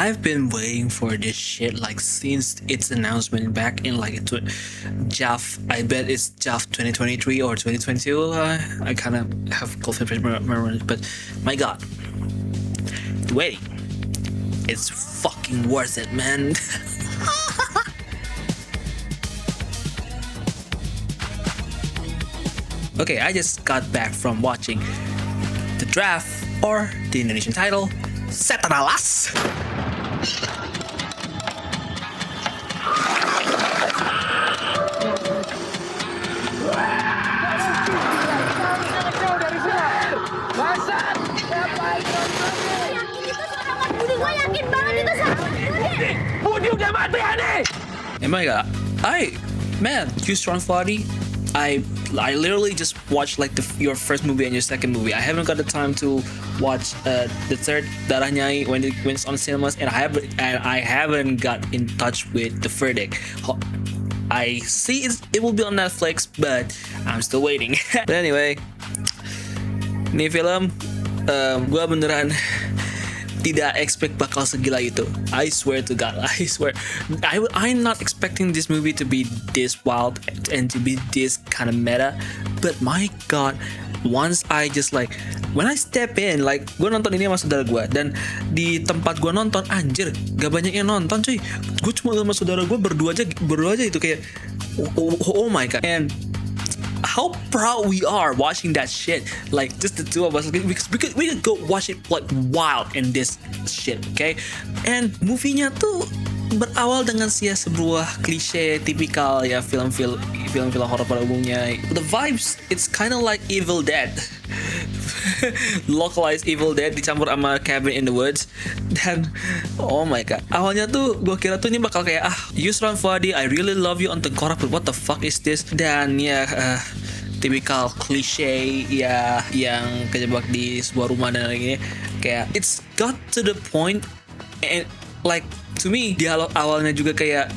I've been waiting for this shit like since its announcement back in like JAF. I bet it's JAF 2023 or 2022. I kind of have conflicting memories, but my god, the waiting, it's fucking worth it, man. Okay, I just got back from watching the draft, or the Indonesian title, Setralas. Oh my god, Yusran Fadi, I literally just watched like your first movie and your second movie. I haven't got the time to watch the third Darah Nyai when it's on cinemas, and I haven't got in touch with the verdict. I see it will be on Netflix, but I'm still waiting. But anyway, ini film gue beneran tidak expect bakal segila itu. I swear to God, I swear. I'm not expecting this movie to be this wild and to be this kind of meta. But my God, once I just like, when I step in, like gue nonton ini sama saudara gue, dan di tempat gue nonton, anjir, gak banyak yang nonton cuy. Gue cuma sama saudara gue berdua aja itu kayak, oh my God. And how proud we are watching that shit, like just the two of us, because we could go watch it like wild in this shit, okay? And movie-nya tuh berawal dengan sebuah klise tipikal ya film-film horor pada umumnya. The vibes, it's kind of like Evil Dead. Localized Evil Dead dicampur sama Cabin in the Woods. Dan oh my god, awalnya tuh gue kira tuh ini bakal kayak Yusran Fuadi, I really love you on Tengkorak, but what the fuck is this? Dan ya tipikal klise ya yang kejebak di sebuah rumah dan lain-lainnya. Kayak it's got to the point, and like to me dialog awalnya juga kayak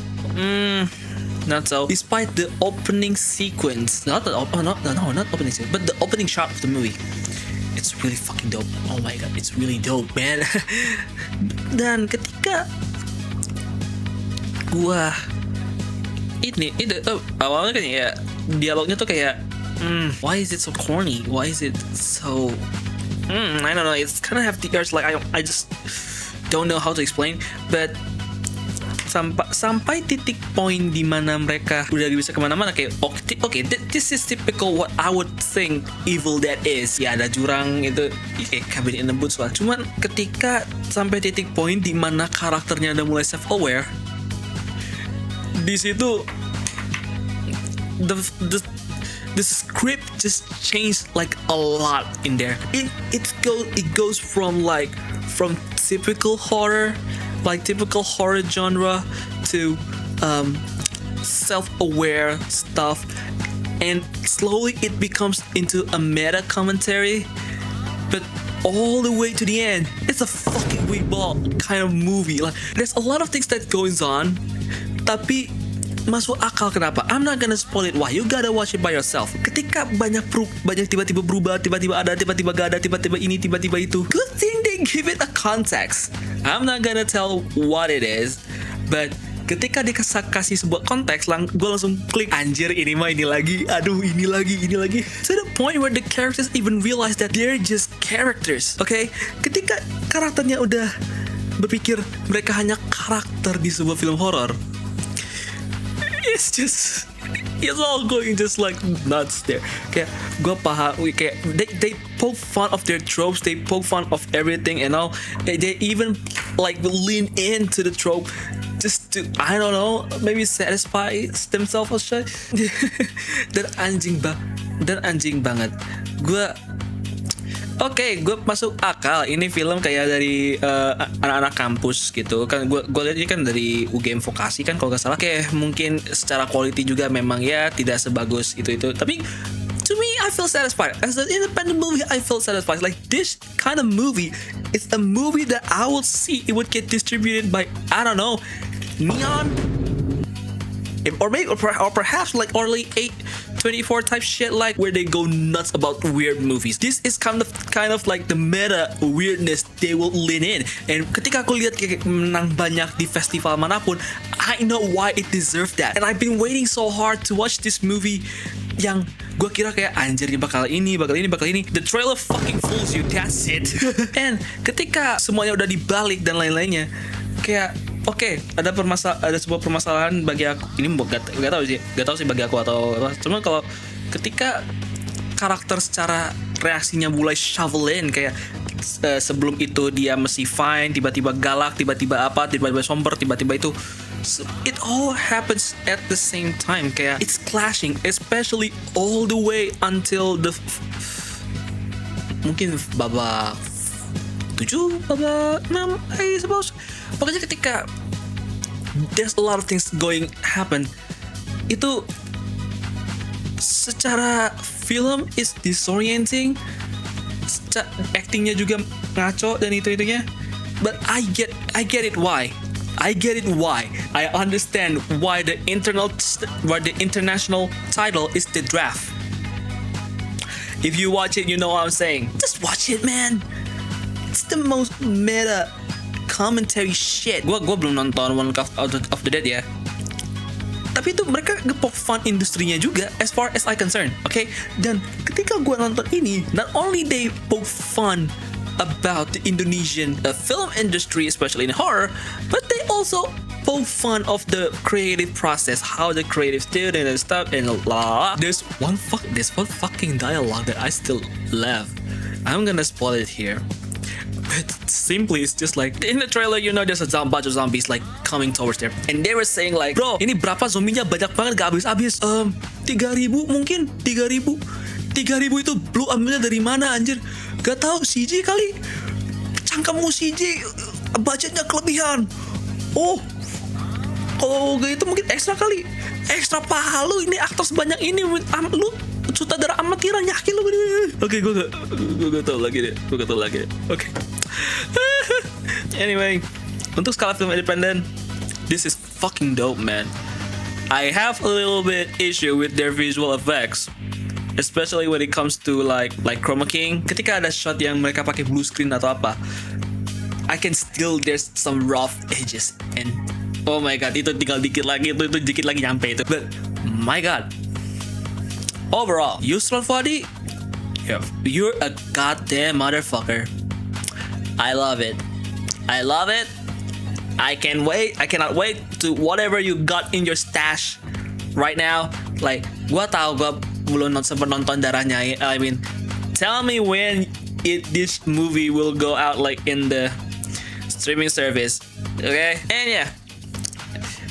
not so. Despite the opening sequence, not opening sequence, but the opening shot of the movie, it's really fucking dope. Oh my god, it's really dope, man. Dan ketika gua ini awalnya kan ya dialognya tuh kayak why is it so corny? Why is it so I don't know. It's kind of have the urge, like I just don't know how to explain, but sampai titik poin di mana mereka udah bisa kemana-mana kayak okay, this is typical what I would think Evil Dead is. Ya ada jurang itu kayak Cabin in the Woods lah. Cuman ketika sampai titik poin di mana karakternya udah mulai self aware, di situ the script just changed like a lot in there. It goes from typical horror, like typical horror genre, to self-aware stuff, and slowly it becomes into a meta commentary, but all the way to the end it's a fucking weeball kind of movie. Like there's a lot of things that goes on, tapi masuk akal. Kenapa? I'm not gonna spoil it. Why? You gotta watch it by yourself. Ketika banyak tiba-tiba berubah, tiba-tiba ada, tiba-tiba gak ada, tiba-tiba ini, tiba-tiba itu. Good thing they give it a context. I'm not gonna tell what it is, but ketika dikasih sebuah konteks, gue langsung klik, anjir ini mah ini lagi, aduh ini lagi. To the point where the characters even realize that they're just characters. Okay? Ketika karakternya udah berpikir mereka hanya karakter di sebuah film horor, it's all going just like nuts there. Kayak gue paham, kayak they poke fun of their tropes, they poke fun of everything and all. They even like lean into the trope just to, I don't know, maybe satisfy themselves or shit. Dan anjing banget. Oke, gue masuk akal. Ini film kayak dari anak-anak kampus gitu kan. Gue lihat ini kan dari UGM Vokasi kan kalau nggak salah. Kayak mungkin secara quality juga memang ya tidak sebagus itu. Tapi to me, I feel satisfied. As an independent movie, I feel satisfied. Like this kind of movie, it's a movie that I would see. It would get distributed by, I don't know, Neon or maybe or perhaps like early 824 type shit, like where they go nuts about weird movies. This is kind of like the meta weirdness they will lean in. And ketika aku lihat kayak menang banyak di festival manapun, I know why it deserved that. And I've been waiting so hard to watch this movie yang gue kira kayak anjir ini bakal ini. The trailer fucking fools you, that's it. And ketika semuanya udah dibalik dan lain-lainnya, kayak oke, ada sebuah permasalahan bagi aku. Ini gak tahu sih bagi aku atau apa. Cuma kalau ketika karakter secara reaksinya mulai shovel-in, kayak sebelum itu dia masih fine, tiba-tiba galak, tiba-tiba apa, tiba-tiba somber, tiba-tiba itu, it all happens at the same time. Kayak it's clashing, especially all the way until the mungkin babak 7, babak 6, I suppose. Pokoknya ketika there's a lot of things happen, itu secara film is disorienting, actingnya juga ngaco dan itu-itunya. But I get it why. I understand why the international title is The Draft. If you watch it, you know what I'm saying. Just watch it, man. It's the most meta commentary shit. Gua belum nonton One Cut of the Dead ya. Tapi itu mereka ngepoke fun industrinya juga, as far as I concern, okay? Dan ketika gue nonton ini, not only they poke fun about the Indonesian film industry, especially in horror, but they also poke fun of the creative process, how the creative student and stuff, and la. There's one fucking dialogue that I still love. I'm gonna spoil it here. But simply, it's just like in the trailer, you know, there's a bunch of zombies like coming towards them, and they were saying like, bro, ini berapa zombinya, banyak banget, gak habis. 3.000 mungkin, 3.000 itu lu ambilnya dari mana anjir? Gak tahu, CG kali. Cangkemmu CG, budgetnya kelebihan. Oh, kalau gitu mungkin ekstra kali. Ekstra pahalu, ini aktor sebanyak ini, lu sutradara amatiran, yakin lu. Oke, gue gak tau lagi deh. Oke. Anyway, untuk skala film independent, this is fucking dope, man. I have a little bit issue with their visual effects, especially when it comes to like Chroma King. Ketika ada shot yang mereka pakai blue screen atau apa, I can still, there's some rough edges, and oh my god, itu tinggal dikit lagi, itu dikit lagi nyampe itu. But my god, overall, Yusron Fadi, you're a goddamn motherfucker. I love it. I cannot wait to whatever you got in your stash right now. Like, gua tahu gua belum sempat nonton darahnya. I mean, tell me when this movie will go out like in the streaming service. Okay? And yeah,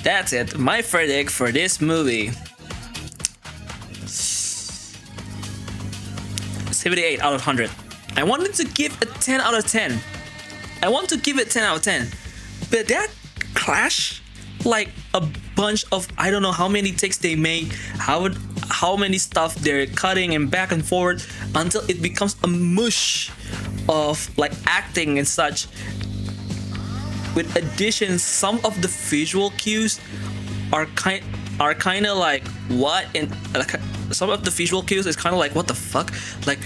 that's it. My verdict for this movie. 78 out of 100. I wanted to give a 10 out of 10. I want to give it 10 out of 10. But that clash, like a bunch of, I don't know how many takes they made, how many stuff they're cutting and back and forward until it becomes a mush of like acting and such. With addition, some of the visual cues are kind of like what, and like some of the visual cues is kind of like what the fuck, like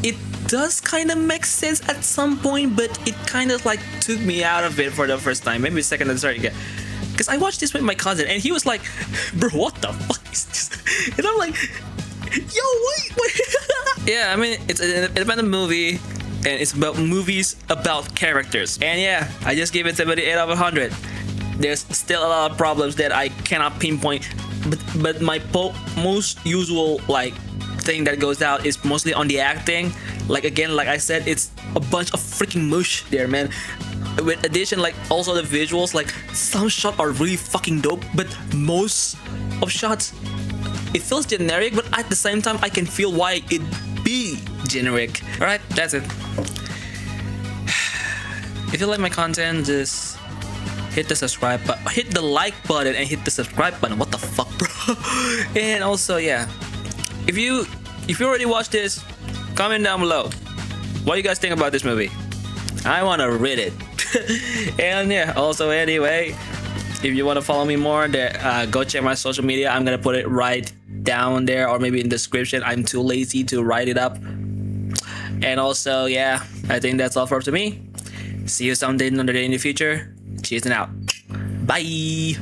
it does kind of make sense at some point, but it kind of like took me out of it for the first time, maybe second and third again. Because I watched this with my cousin and he was like, bro, what the fuck is this? And I'm like, yo, wait. Yeah, I mean, it's an independent movie and it's about movies about characters. And yeah, I just gave it 78 out of 100. There's still a lot of problems that I cannot pinpoint, but my most usual like thing that goes out is mostly on the acting. Like again, like I said, it's a bunch of freaking mush there, man. With addition, like also the visuals, like some shots are really fucking dope, but most of shots, it feels generic, but at the same time I can feel why it be generic. Alright, that's it. If you like my content, just hit the subscribe button, hit the like button and hit the subscribe button. What the fuck, bro? And also, yeah, if you already watched this, comment down below what you guys think about this movie. I want to read it. And yeah, also anyway, If you want to follow me more, go check my social media. I'm gonna put it right down there, or maybe in the description. I'm too lazy to write it up. And also, yeah, I think that's all for to me. See you someday, another day in the future. Cheers and out. Bye.